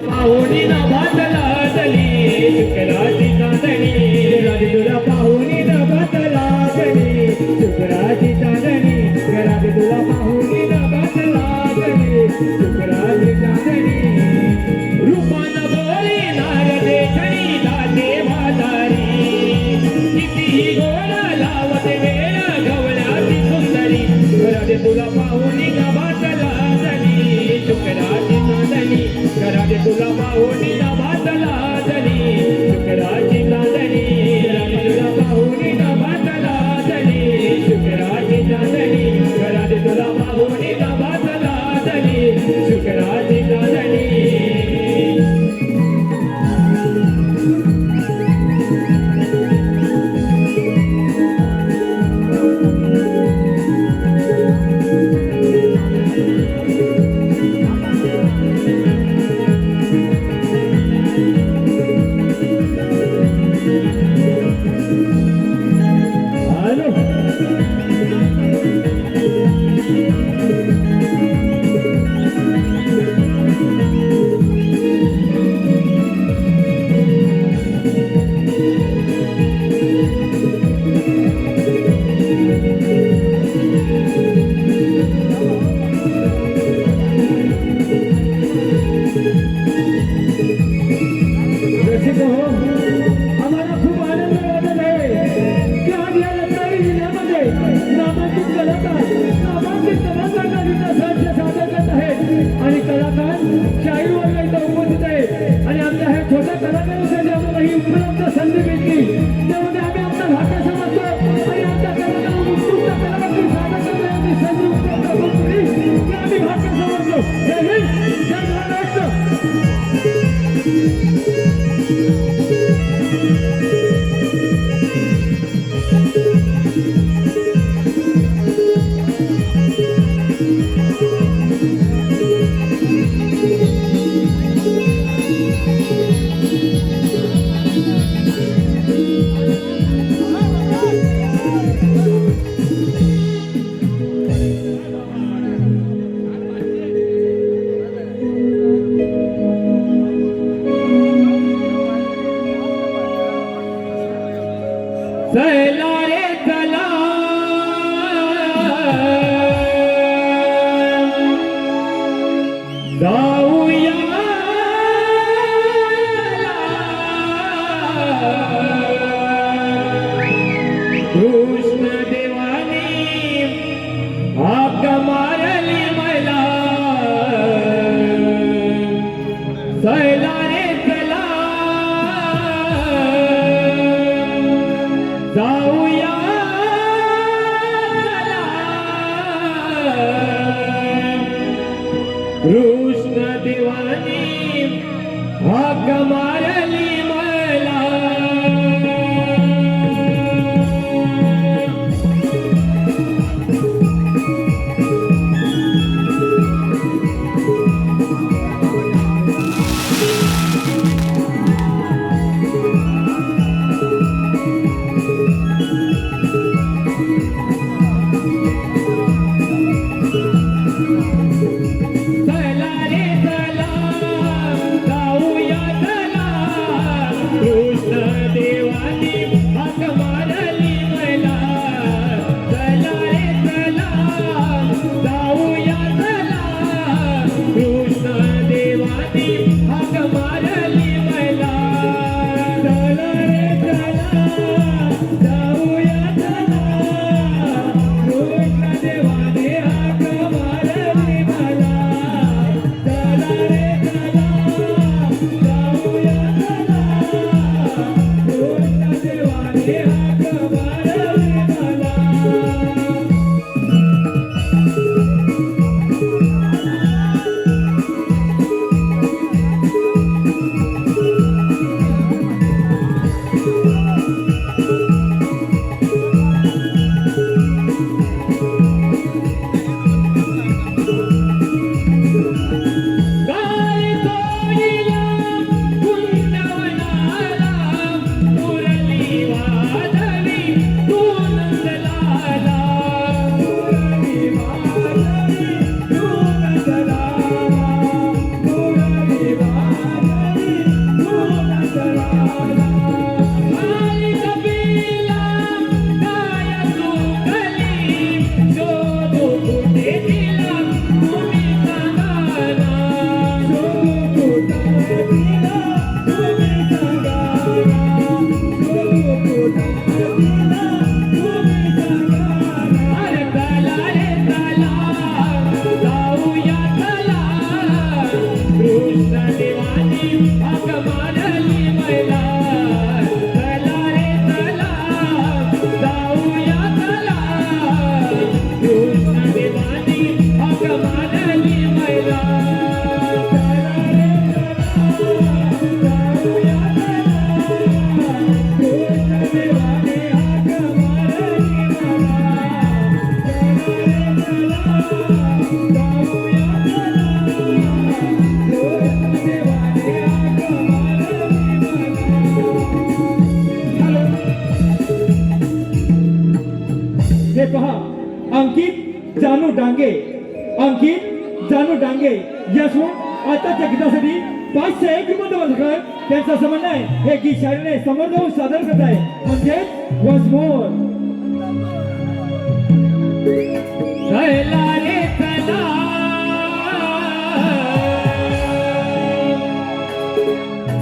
पाहुणी ना भातला दली शुक्राची चांदणी घरात तुला पाहुणी ना भातला दली शुक्राची चांदणी घरात तुला पाहुणी ना भातला दली शुक्राची चांदणी रूपान बोली नार देखणी दाते म्हातारी कितीही गोळा लावते वेळ गवळ्याची सुंदरी घरात तुला पाहुणी ना भातला दली शुक्राची चांदणी घरात तुला पाहुणी ना भातला दली शुक्राची चांदणी घरात तुला पाहुणी ना भातला दली शुक्राची चांदणी घरात तुला पाहुणी ना भातला दली शुक्राची चांदणी चला रे चला जाऊया कृष्ण देवानी हाक मारली मला चला रे चला जाऊया कृष्ण देवानी हाक मारली मला हाक मारली मैला चला रे चला जाऊया चला कृष्ण देवानी हाक मारली मैला हे पहा अंकित जानू डांगे यशवंत आताच्या गीतासाठी 501 रुपये त्यांचं असं म्हणणं आहे हे गीत शाळेने समोर जाऊन सादर करत आहे म्हणजे वन्स मोर चला रे चला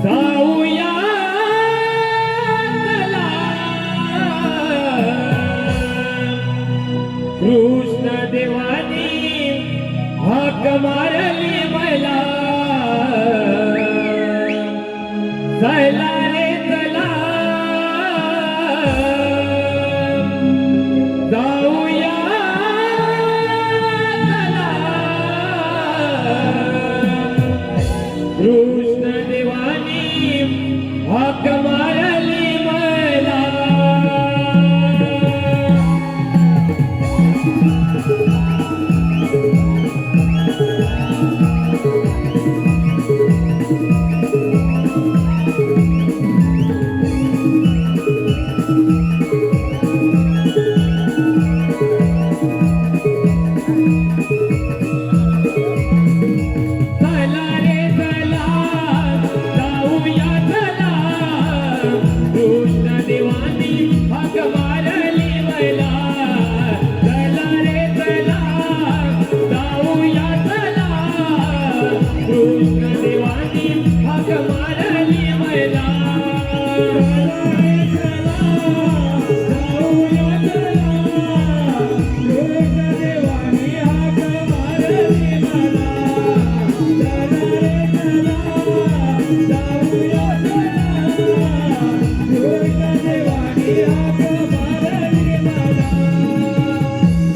जाऊया चला कृष्ण देवानी हाक मारली मैला चला रे चला जाऊया चला कृष्ण देवानी हाक मारली मैला चला रे चला जाऊया चला कृष्ण देवानी हाक मारली मैला चला रे चला जाऊया चला कृष्ण देवानी हाक मारली मैला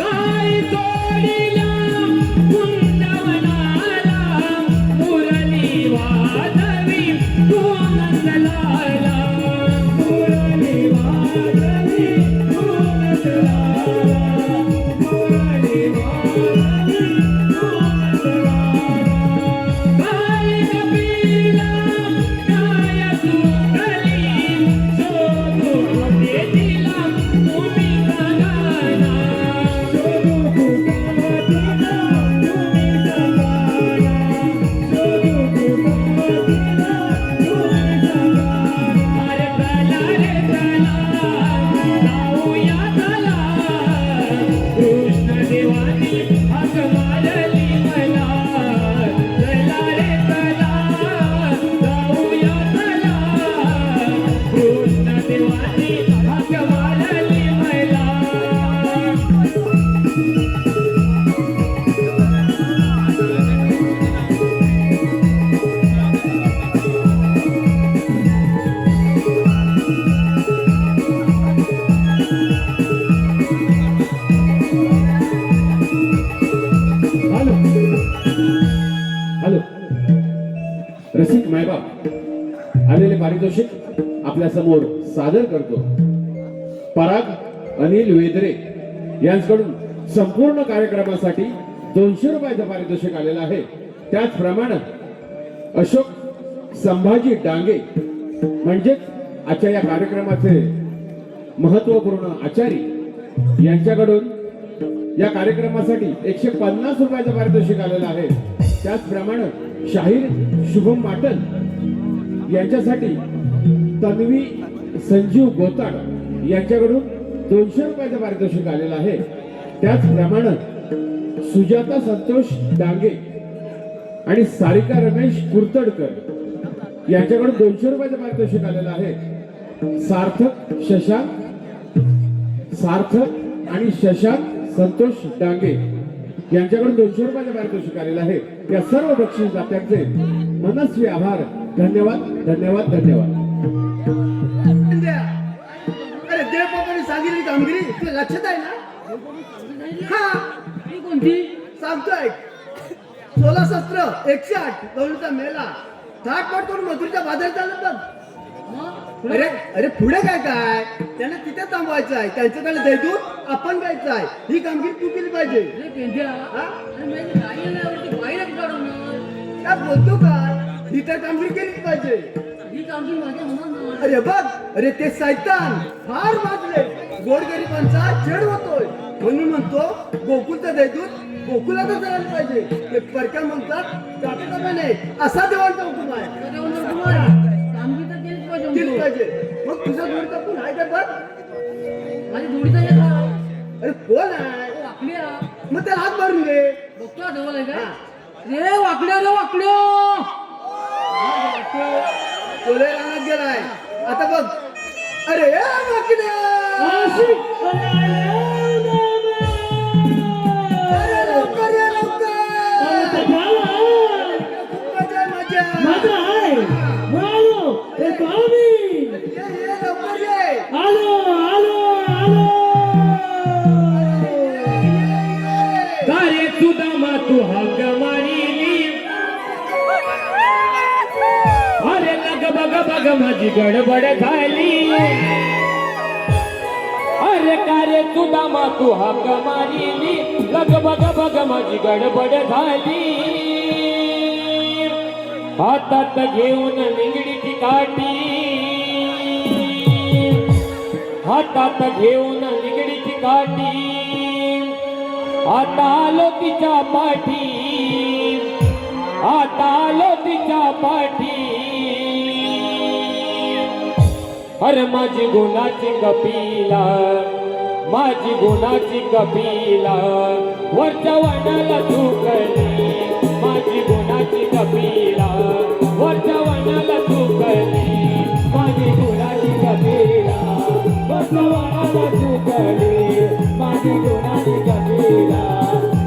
गाय तोडिल्या कुंदवनाला मुरली वाजवी तू नंदलाला मुरली वाजवी तू नंदलाला मुरली वाजवी तू नंदलाला गाय कपिला गाय सुकली शोधू होते तिला तुम्ही गाना शोधू होते तिला तुम्ही गाना शोधू होते तिला तुम्ही गाना अरे चला रे चला जाऊया चला कृष्ण देवानी हाक मारली मैला चला रे चला जाऊया चला कृष्ण देवानी हाक मारली मैला हॅलो हॅलो रसिक मायबाप आलेले पारितोषिक आपल्या समोर सादर करतो पराग अनिल वेदरे यांच्याकडून संपूर्ण कार्यक्रमासाठी 200 रुपयाचं पारितोषिक आलेलं आहे त्याचप्रमाणे अशोक संभाजी डांगे म्हणजेच आजच्या या कार्यक्रमाचे महत्वपूर्ण आचारी यांच्याकडून या कार्यक्रमासाठी 150 रुपयाचं पारितोषिक आलेलं आहे त्याचप्रमाणे शाहीर शुभम पाटल यांच्यासाठी तन्वी संजीव गोताड यांच्याकडून 200 रुपयाचं पारितोषिक आलेलं आहे त्याचप्रमाणे सुजाता संतोष डांगे आणि सारिका रमेश कुर्तडकर यांच्याकडून 200 रुपयाचं पारितोषिक आलेलं आहे सार्थक आणि शशांक संतोष डांगे यांच्याकडून 200 रुपयाचं पारितोषिक आलेलं आहे या सर्व बक्षीस दात्यांचे मनस्वी आभार धन्यवाद धन्यवाद धन्यवाद. अरे देव बाबांनी सांगितली कामगिरी तुला लक्षात आहे ना? हा ही कोणती सांगतोय 16 शस्त्र 108 गौरीचा मेला थाटपाट करून मथुरीच्या बाजारात चालत बघ. अरे अरे पुढे काय काय त्यांना तिथे थांबवायचं आहे त्यांच्याकडे देऊन आपण गायचं आहे ही कामगिरी तू केली पाहिजे. अरे पेंड्या हा? अरे माझी गाई नाही आवडते बाईला काढून काय बोलतो काय ही तर कामगिरी केली पाहिजे. ही कामगिरी माझ्या होणार नाही. अरे बघ अरे ते सैतान फार वाजले गोरगरिबांचा छेड होतोय म्हणून म्हणतो गोकुलचं देऊन गोकुलातच जायला पाहिजे. ते परक्या म्हणतात जाते असा देवांचा हुकूम आहे. तर देऊन जर तुम्हाला कामगिरी तर केलीच पाहिजे केली म्हणतो. पाहिजे. मग तुझा जोडीचा कोण आहे का बघ. माझी जोडीचा एक आहे. अरे कोण आहे तो वाकड्या मग त्याला हात मारून घे. बघतो जवळ आहे काय हा. रे वाकड्या रे वाकड्या तोले रानात गेलाय आता बघ. अरे ए वाकड्या. अरे लवकर ये लवकर. खूप मजा आहे, मजा. ये लवकर ये. कार्य सुदामा तू हाक मारिली अरे लग बग बग माझी गडबड झाली अरे कार्य सुदामा तू हाक मारिली लग बग बग माझी गडबड झाली हातात घेऊन निगडीची काठी हातात घेऊन निगडीची काठी आता आलो तिच्या पाठी आता आलो तिच्या पाठी अरे माझी गुणाची कपिला माझी गुणाची कपिला वरच्या वनाला झुकली माझी गुणाची कपिला वरच्या वनाला झुकली माझी गुणाची कपिला वरच्या वनाला झुकली माझी गुणाची कपिला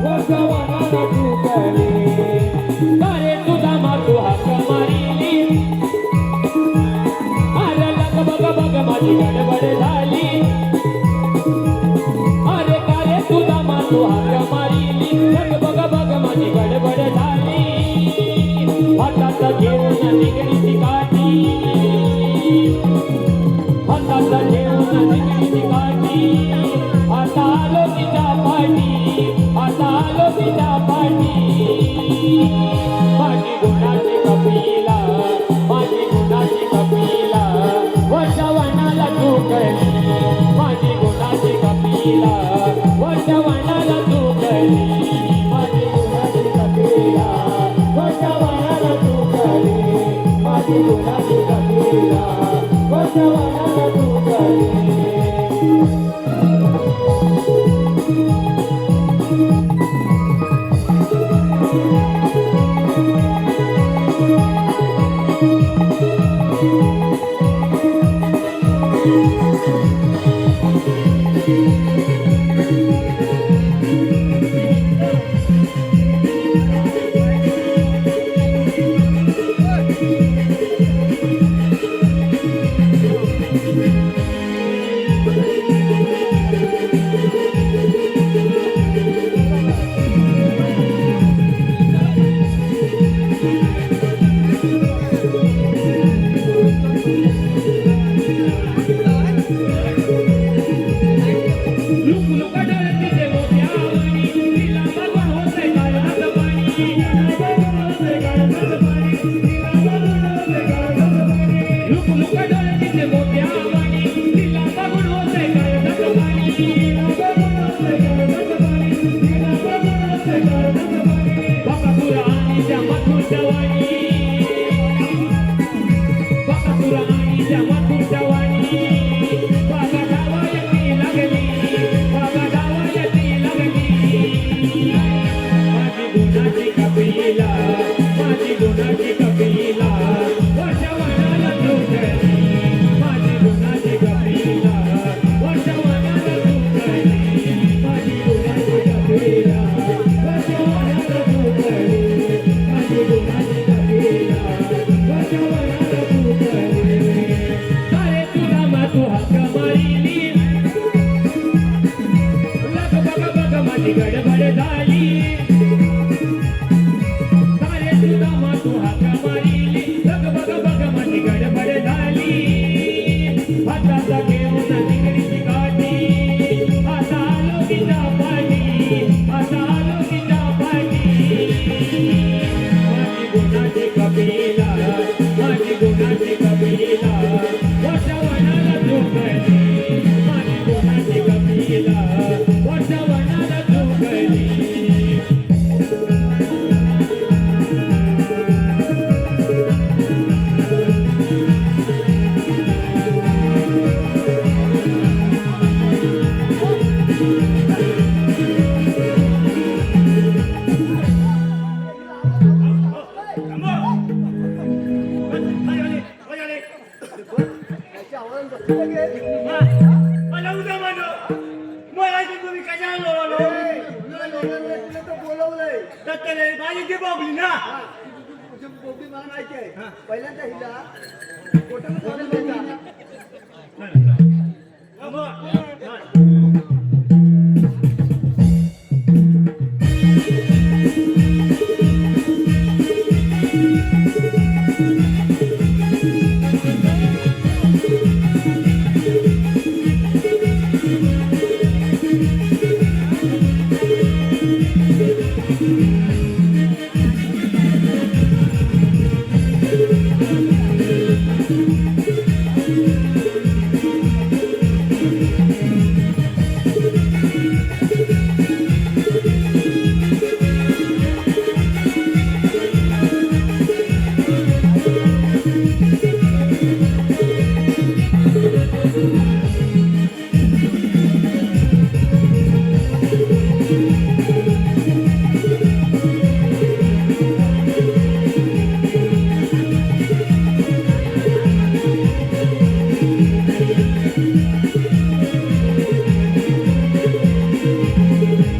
वरच्या वनाला झुकली अरे तुझा मातू हाक मारिली अरे लग बग बग माझी गडबड झाली अरे कारे तुझा मातू हाक मारिली लग बग बग माझी गडबड झाली हातात घेऊन निगडीची काठी हातात घेऊन निगडीची काठी आता आलो तिच्या पाठी आता आलो तिच्या पाठी माझी गुणाची कपिला माझी गुणाची कपिला वरच्या वनाला झुकली माझी गुणाची कपिला वरच्या वनाला झुकली माझी गुणाची कपिला वरच्या वनाला झुकली माझी गुणाची कपिला वरच्या वनाला झुकली माझी गुणाची कपिला वर्षवनाला झोकली माझी गुणाची कपिला वर्षवनाला झोकली त्याच्या आवाजानं बसू लागे. मला उद्या म्हणो मला तुम्ही कशाला लोळलो ए, तुला लोकांना तुला तर बोलवलंय. दत्तले माझी ती बाबली ना हा, तुझी बोबडी मला माहिती आहे. पहिल्यांदा हिला पोटाला बोलून द्यायचा.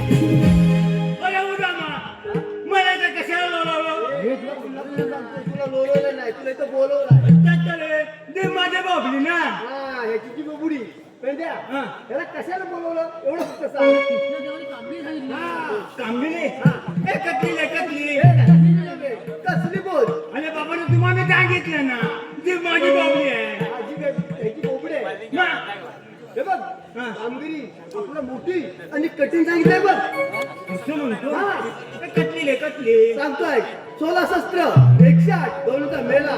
मला उद्या मला तर कशाला लोळवलं हे तुला पुन्हा पुन्हा सांगतो, तुला लोळवलं नाही, तुला इथं बोलवलंय. दत्तले ती माझी बाबली ना हा, ह्याची जी बोबडी पेंड्या, हा. त्याला कशाला बोलवलं एवढं फक्त सांग. हा. कामगिरी एकतली एकतली कसली बोल अरे बाबाने तुम्हाला सांगितलं ना ती माझी बाबली आहे आजी काय ह्याची बोबडी आहे. ना, हे बघ हा. कामगिरी आपलं मोठी आणि कठीण सांगितलंय बघ. असं म्हणतो हा. एकतली एकतली सांगतोय 16 शस्त्र 108 दौलता मेला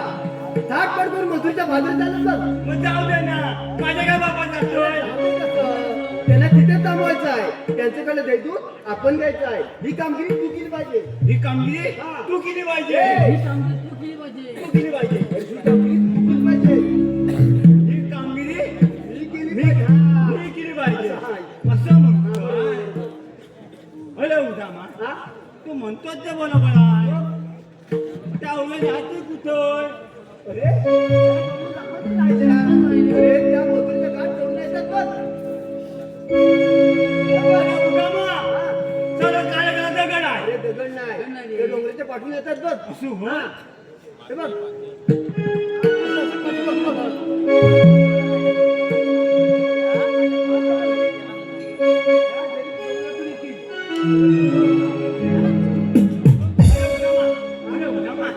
थाट पाट करून मथुरीच्या बाजारात चालत बघ. मग जाऊ दे ना माझ्या काय बाबा जातोय आपण कसं? त्यांना तिथे थांबवायचं आहे, त्यांच्याकडे द्यायचं आपण घ्यायचं आहे. ही कामगिरी तू केली पाहिजे. ही कामगिरी हा. तू केली पाहिजे ए, तू केली पाहिजे ही कामगिरी तू केली पाहिजे. ही कामगिरी ही केली पाहिजे. हा. मी केली पाहिजे असं आहे. असं म्हणतो अरे उदामा हा? तू म्हणतोच ते बरोबर आहे त्या उलट जाते कुठं अरे अरे त्या मथुरीच्या गाठ करून येतात बघ. अरे उदामा चला काय करा दगड आहे अरे दगड नाही, ते डोंगराच्या पाठवून येतात बघ. असं हो हा. हे बघ. असं बघ, बघ, बघ. अरे उदामा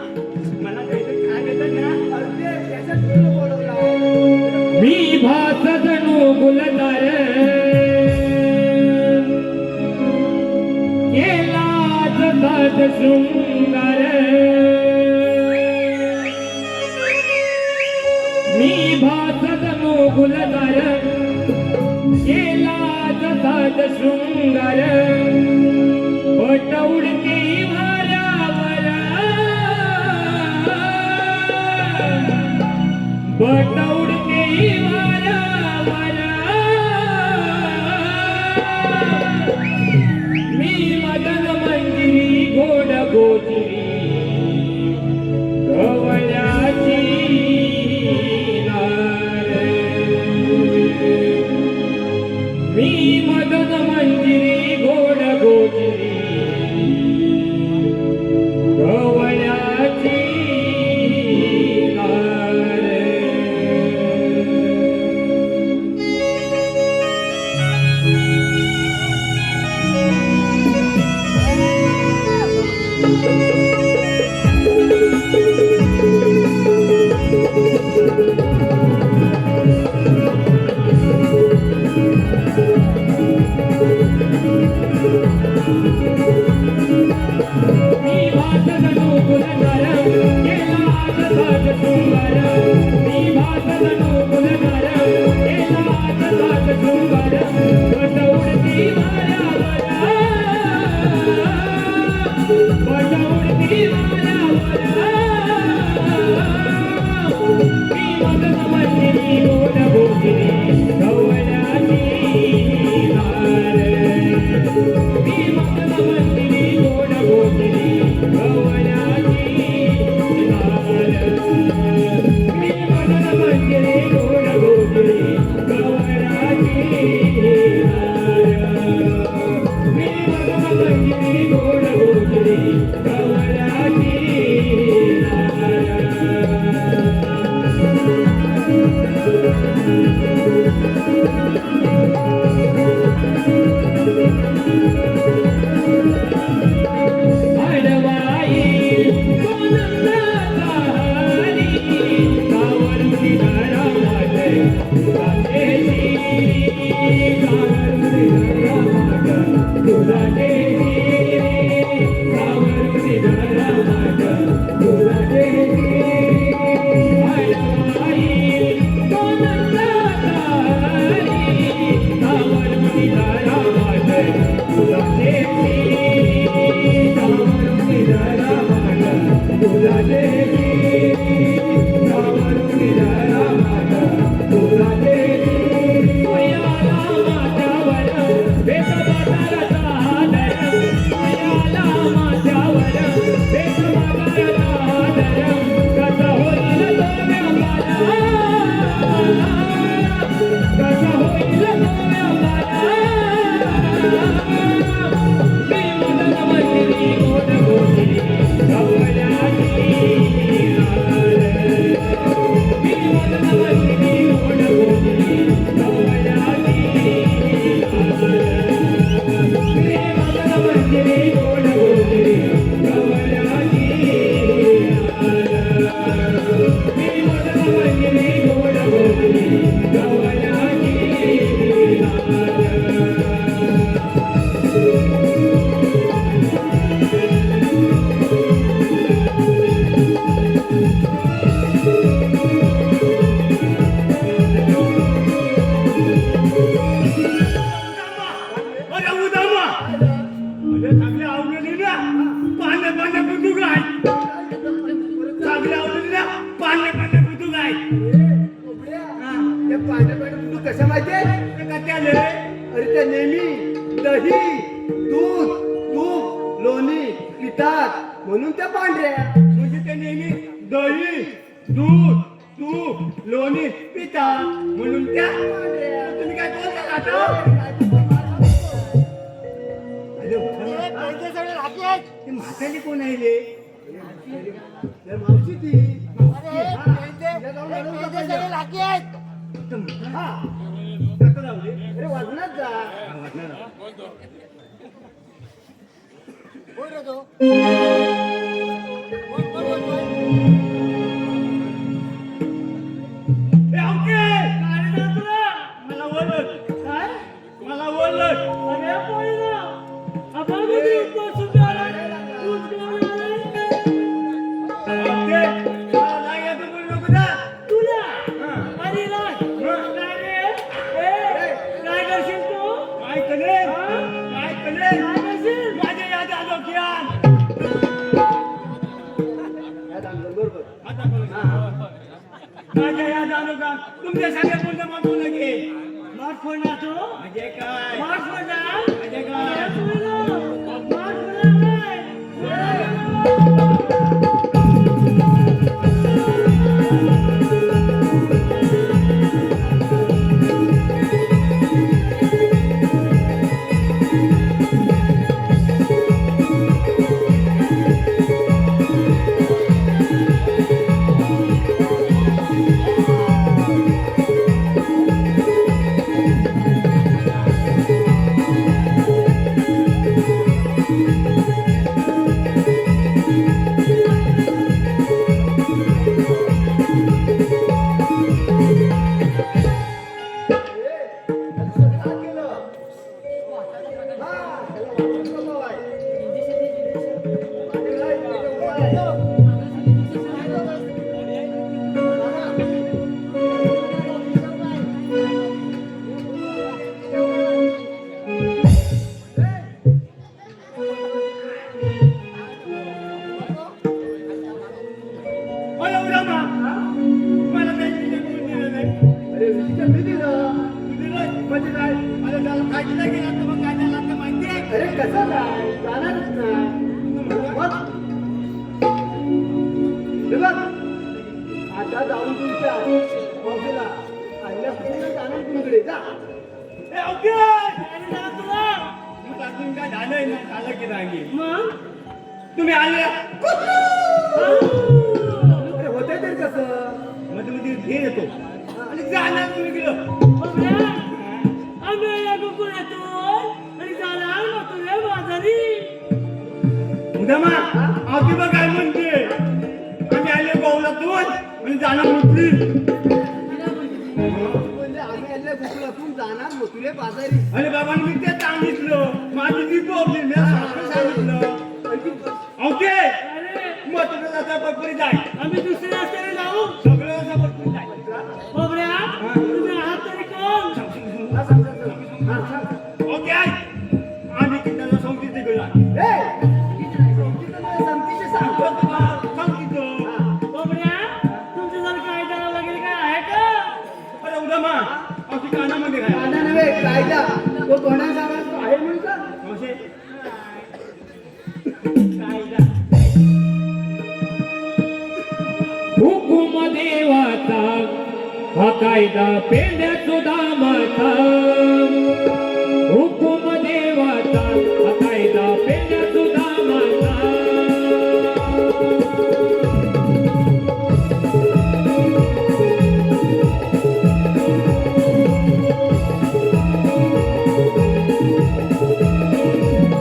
मला काहीतरी काय देतात ना अरे त्याच्यात तुला बोलवलं. मी भास जणू गुलजार केला जगात शृंगार मी भास जणू गुलजार केला जगात शृंगार पट उडती वाऱ्यावर पट उडती वाऱ्यावर मी मदन मंजिरी गोड गोजिरी गवळ्याची नार मी मदन मंजिरी गोड गोजिरी गवळ्याची नार मगन मंदिरी गोड गोगिरी गवळ्याची नार मी मगन मंदिरी गोड गोगिरी गवळ्याची नार मी मगन मंदिरी गोड गोगिरी गवळ्याची नार मी मगन मंदिरी गोड गोगिरी गवळ्याची आडवाई कोणंदाचा हरी कावरुनी धरा माझे तुझाचे कावरुनी धरा माझे तुझाचे कावरुनी धरा माझे तुझाचे आडवाई कोणंदाचा हरी कावरुनी धरा माझे तुझाचे कावरुनी धरा माझे तुझाचे कावरुनी धरा माझे तुझाचे सोयाला माझ्यावर बेस बाजाराचा आदर सोयाला माझ्यावर बेस बाजाराचा आदर कसा होईल तो व्यापार कसा होईल तो व्यापार मी मदन मंदिरी गोड गोगिरी गवळ्याची नार मी मदन मंदिरी गोड गोगिरी गवळ्याची नार मी मदन मंदिरी गोड गोगिरी गवळ्याची नार मी मदन मंदिरी गोड गोगिरी गवळ्याची नार अरे उदामा अरे चांगले आवडले ना पाण्या पाण्या बुतू काय चांगले आवडले ना पाण्या पाण्या बुतू काय ते पांढरे पांढरे तू कशा माहितीये ते का त्याले अरे ते नेहमी दही दूध तूप लोणी पितात म्हणून त्या पांढऱ्या म्हणजे ते नेहमी दही दूध तूप लोणी पिता म्हणून त्या पांढऱ्या. तुम्ही काय बोलता आता ते म्हातारी कोण आहे रे तर मावशी ती हा कसं जाऊ दे अरे वाजनात जा ए, अवके! काय रे तुला? मला ओळख. काय? मला ओळख. अरे पोरीला, आपण कधी उपवास सुटायला? दूध घेऊन आले? अवके, मला नाही येत बोलू नको ना. तुला? अरे राज, काय रे? काय करशील तू? काय करेल? काय करेल? काय करशील? माझ्या याद आलो की आज. बरोबर आता बोला. माझ्या याद आलो का तुमच्या सगळ्या कोणत्या मागू लगे स्मार्टफोन असो म्हणजे काय स्मार्टफोन म्हणजे काय म्हणजे काय आता त्याला काढला गेला तर मग काय त्याला आता माहिती आहे अरे कसं काय जाणारच नाही मग हे बघ आता जाऊन तुमच्या मावशीला आणल्या जाणार कुणीकडे जा ए ओके काय झालं तुला मग अजून काय झालंय ना झालं की नाही मग तुम्ही आले अरे होतंय तरी कसं मध्ये मध्ये घेऊन येतो आणि जाणार तुम्ही गेलो आम्ही या कुकुरातून आणि जाणार तुझ्या बाजारी उद्या मा आधी बघ काय म्हणते आम्ही आले गौलातून आणि जाणार मुठली म्हणजे आम्ही आणल्या गोकुळातून जाणार मथुरे बाजारी अरे बाबा मी ते सांगितलं माझी ती प्रॉब्लेम मी सारखं सांगितलं ओके अरे मग तुला जाता बरोबर जाय आम्ही दुसऱ्या रस्त्याने जाऊ सगळं असं बरोबर जाय बाबऱ्या तुम्ही आहात तरी कोण ओके आम्ही किती संगीत गेला संगतीचे सांग सांगितलं बाबऱ्या तुमचं जर काय करावं लागेल काय आहे का अरे उद्या मा अशी कानामध्ये काय काना नव्हे कायदा तो कोणा सांगा तो आहे म्हणून का मावशी हुकुम देवाचा हा कायदा पेंड्या सुदामाचा हुकुम देवाचा हा कायदा पेंड्या सुदामाचा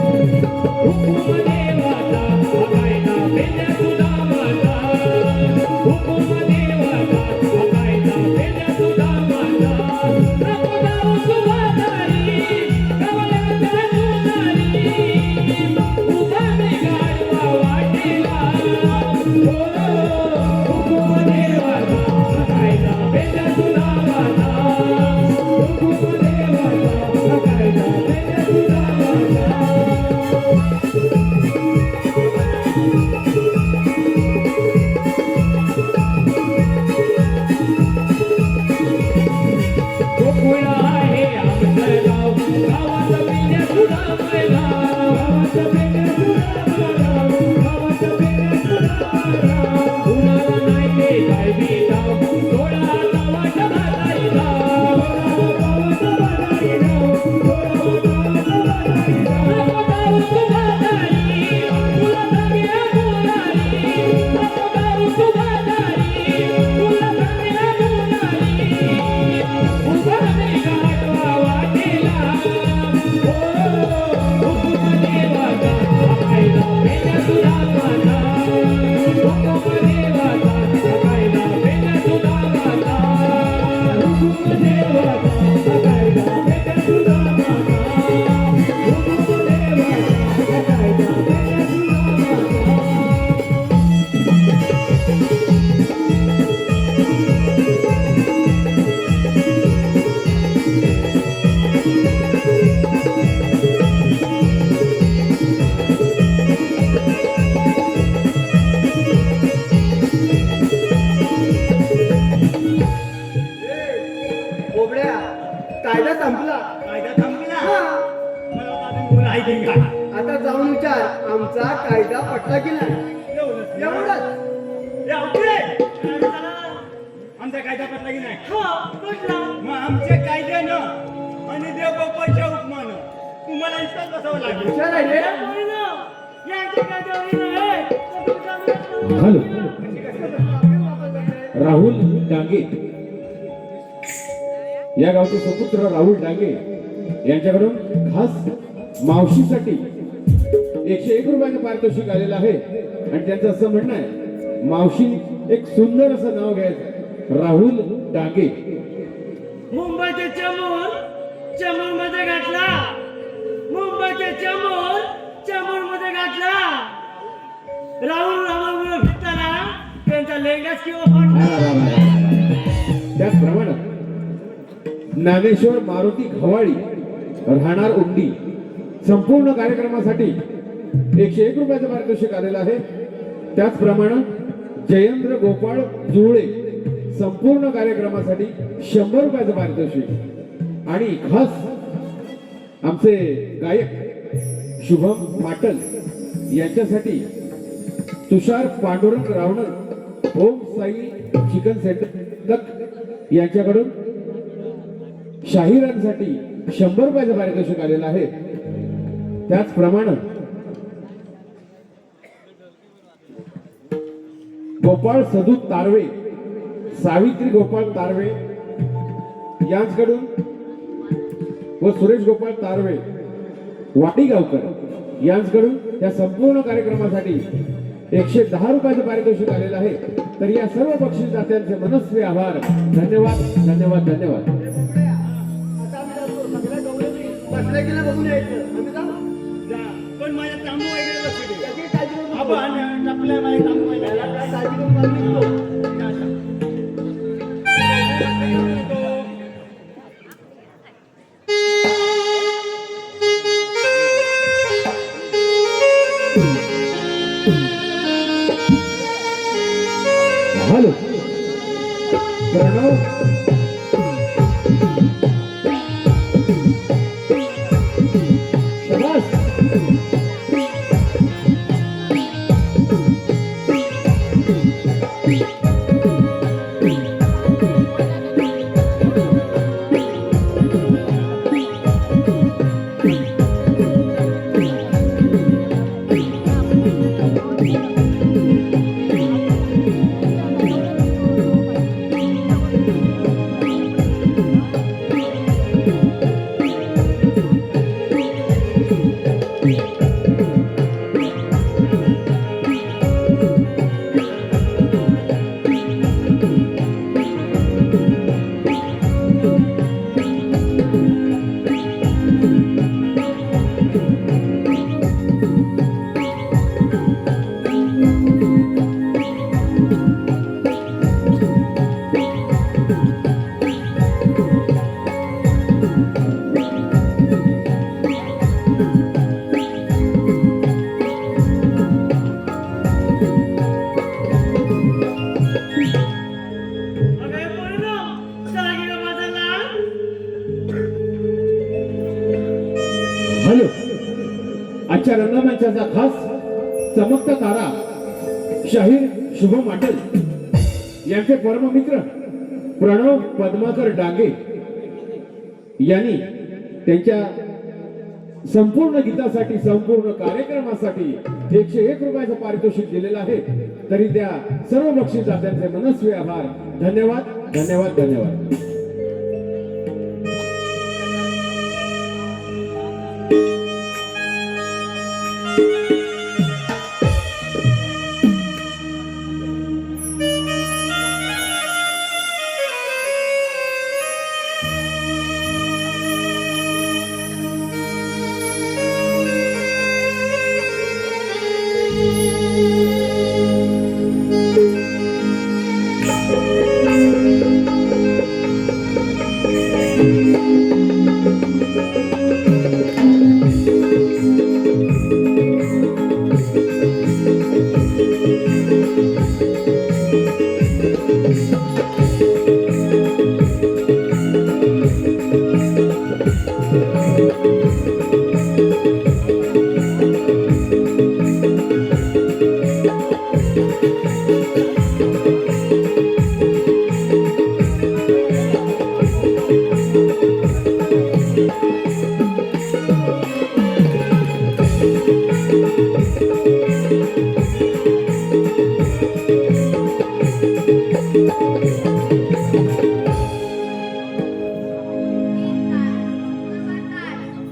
हुकुम देवाचा हा कायदा पेंड्या सुदामाचा हुकुम देवाचा हा कायदा पेंड्या सुदामाचा नको जाऊ सुवादारी कवलाच्या जुनारी उभा मी गाडवा वाटेला हुकुम देवाचा हा कायदा पेंड्या सुदामाचा हुकुम देवाचा हा कायदा पेंड्या सुदामाचा गोकुळ आहे आमचं गाव गावात पेंड्या सुदामाचा गावात पेंड्या सुदामाचा गावात पेंड्या सुदामाचा कुणाला नाही ते काय बीटाव थोडा गावात बाजारी जाव गावात बाजारी जाव थोडा गावात बाजारी जाव गावात बाजारी तुला सगळ्या मुलारी गावात बाजारी तुला सगळ्या मुलारी उभा मी गाडवा वाटेला हुकुम देवाचा हा कायदा पेंड्या सुदामाचा हुकुम देवाचा हा कायदा पेंड्या सुदामाचा हुकुम देवाचा हा कायदा पेंड्या सुदामाचा हुकुम देवाचा हा कायदा पेंड्या सुदामाचा कोबड्या कायदा संपला कायदा थांबला हा. मला वाटलं अजून मुलं आहे की काय आता जाऊन विचार आमचा कायदा पटला की नाही एवढंच. एवढंच ए, ओके. काय झालं? आमचा कायदा पटला की नाही हो कुठला मग आमच्या कायद्यानं आणि देवबापाच्या हुकमानं तुम्हाला इथं बसावं लागेल हुशार आहे रे या पोरीनं, यांच्या कायद्यावरी नाही तर तुमच्या मुलाचं हॅलो राहुल डांगे या गावचे सुपुत्र राहुल डांगे यांच्याकडून खास मावशीसाठी 101 रुपयाचं पारितोषिक आलेलं आहे आणि त्यांचं असं म्हणणं आहे मावशी एक सुंदर असं नाव घ्यायचं राहुल डांगे मुंबईचे चमूर मध्ये घातला मुंबईचे चमूर मध्ये घातला राहुल राहुल फिरताना त्यांचा लेंगाच किंवा फाटला त्याचप्रमाणे ज्ञानेश्वर मारुती खवाळी राहणार उंडी संपूर्ण कार्यक्रमासाठी 101 रुपयाचं पारितोषिक आलेलं आहे त्याचप्रमाणे जयेंद्र गोपाळ जुळे संपूर्ण कार्यक्रमासाठी 100 रुपयाचं पारितोषिक आणि खास आमचे गायक शुभम पाटल यांच्यासाठी तुषार पांडुरंग रावणर ओम साई चिकन सेंटर यांच्याकडून शाहिरांसाठी 100 रुपयाचं पारितोषिक आलेलं आहे. त्याचप्रमाणे गोपाळ सदू तारवे, सावित्री गोपाळ तारवे यांच्याकडून व सुरेश गोपाळ तारवे वाटीगावकर यांच्याकडून या संपूर्ण कार्यक्रमासाठी 110 रुपयाचं पारितोषिक आलेलं आहे. तर या सर्व बक्षीसदात्यांचे मनस्वी आभार. धन्यवाद धन्यवाद धन्यवाद. आता आम्ही जातो. सगळ्या डोंगराची बसल्या गेल्या बघून यायचं. आम्ही जाऊ. जा. पण माझ्या तांबू वगैरे लक्ष दे. त्याची काळजी करू नको. आपण आपल्या माझ्या तांबू वगैरे काय काळजी करू नका. आम्ही निघतो. जा, जा. हॅलो प्रणव शाबास. अरे पोरीनो, चला की गं बाजारला. हॅलो आजच्या रंगमंचाचा खास चमकता तारा शाहीर शुभम पाटील यांचे परममित्र प्रणव पद्माकर डांगे यांनी त्यांच्या संपूर्ण गीतासाठी संपूर्ण कार्यक्रमासाठी 101 रुपयाचं पारितोषिक दिलेलं आहे. तरी त्या सर्व बक्षीसदात्यांचे मनस्वी आभार. धन्यवाद धन्यवाद धन्यवाद.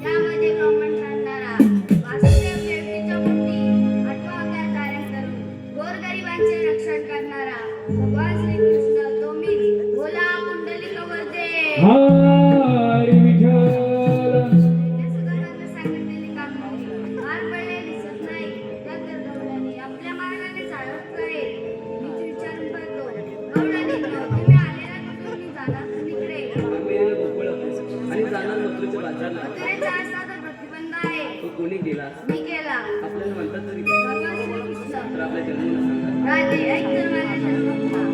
यामध्ये ब्राह्मण सांगणारा वासुदेव देवकीच्या मूर्ती आठवांगार धारण करून गोरगरिबांचे रक्षण करणारा भगवान श्रीकृष्ण तो मीच बोला कुंडलिक वरदे. हरी विठ्ठल. सुधारांना सांगितलेली कामगिरी पार पडले दिसत नाही. त्या तर गवळणी आपल्या मार्गाने चालत आहेत. मीच विचारून पाहतो गवळणी तुम्ही आलेला कुठून मी जाणार कुणीकडे. आणि जाणार मथुरेच्या बाजारला. मथुरेचा असा तर प्रतिबंध आहे. तो कोणी केला मी केला. आपल्याला म्हणतात तरी भगवान श्रीकृष्ण तर आपल्या जन्माला सांगा. राधे ऐक तर माझ्या जन्माचा.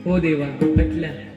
हो देवा, पटल्या.